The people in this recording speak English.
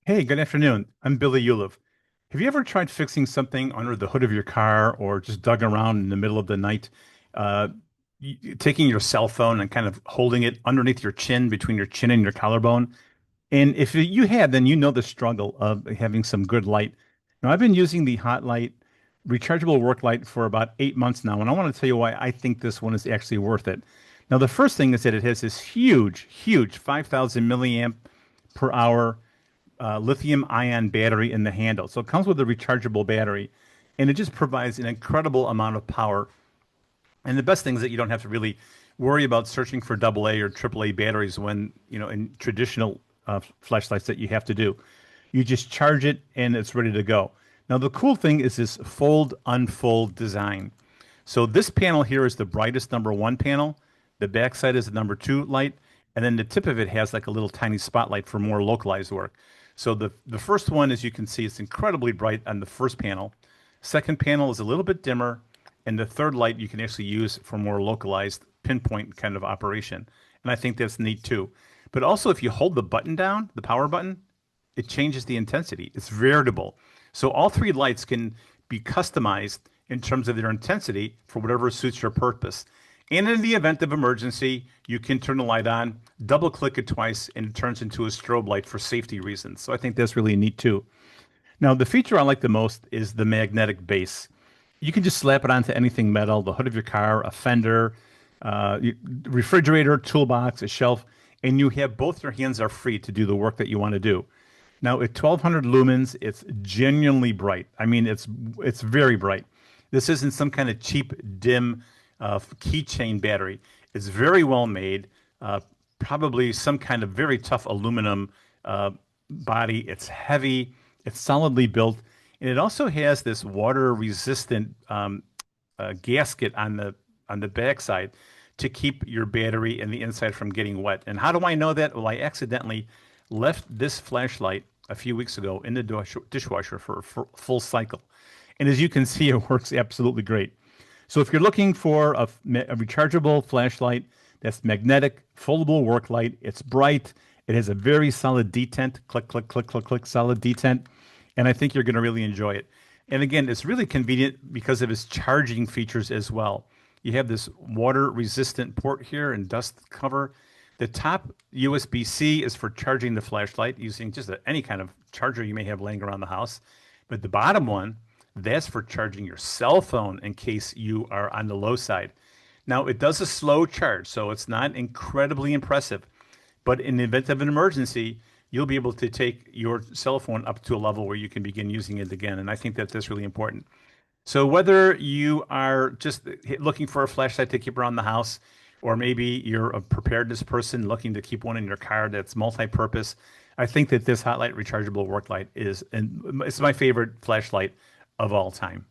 Hey, good afternoon. I'm Billy Uliv. Have you ever tried fixing something under the hood of your car or just dug around in the middle of the night, uh, taking your cell phone and kind of holding it underneath your chin, between your chin and your collarbone? And if you had, then you know the struggle of having some good light. Now, I've been using the Hotlight Rechargeable Work Light for about 8 months now, and I want to tell you why I think this one is actually worth it. Now, the first thing is that it has this huge, huge 5,000 milliamp per hour lithium ion battery in the handle. So it comes with a rechargeable battery and it just provides an incredible amount of power. And the best thing is that you don't have to really worry about searching for AA or AAA batteries when, in traditional flashlights that you have to do. You just charge it and it's ready to go. Now, the cool thing is this fold unfold design. So this panel here is the brightest number one panel. The backside is the number two light. And then the tip of it has like a little tiny spotlight for more localized work. So the first one, as you can see, it's incredibly bright on the first panel. Second panel is a little bit dimmer. And the third light you can actually use for more localized pinpoint kind of operation. And I think that's neat too. But also if you hold the button down, the power button, it changes the intensity. It's variable. So all three lights can be customized in terms of their intensity for whatever suits your purpose. And in the event of emergency, you can turn the light on, double click it twice, and it turns into a strobe light for safety reasons. So I think that's really neat too. Now, the feature I like the most is the magnetic base. You can just slap it onto anything metal, the hood of your car, a fender, refrigerator, toolbox, a shelf, and you have both your hands are free to do the work that you want to do. Now, at 1200 lumens, it's genuinely bright. I mean, it's very bright. This isn't some kind of cheap, dim keychain battery. It's very well made, probably some kind of very tough aluminum body. It's heavy, it's solidly built, and it also has this water-resistant gasket on the backside to keep your battery and the inside from getting wet. And how do I know that? Well, I accidentally left this flashlight a few weeks ago in the dishwasher for a full cycle. And as you can see, it works absolutely great. So if you're looking for a rechargeable flashlight that's magnetic, foldable work light, it's bright, it has a very solid detent, click, click, click, click, click, solid detent, and I think you're going to really enjoy it. And again, it's really convenient because of its charging features as well. You have this water-resistant port here and dust cover. The top USB-C is for charging the flashlight using just any kind of charger you may have laying around the house. But the bottom one, that's for charging your cell phone in case you are on the low side. Now, it does a slow charge, so it's not incredibly impressive. But in the event of an emergency, you'll be able to take your cell phone up to a level where you can begin using it again. And I think that that's really important. So whether you are just looking for a flashlight to keep around the house, or maybe you're a preparedness person looking to keep one in your car that's multi-purpose, I think that this Hotlight Rechargeable Work Light is, and it's my favorite flashlight of all time.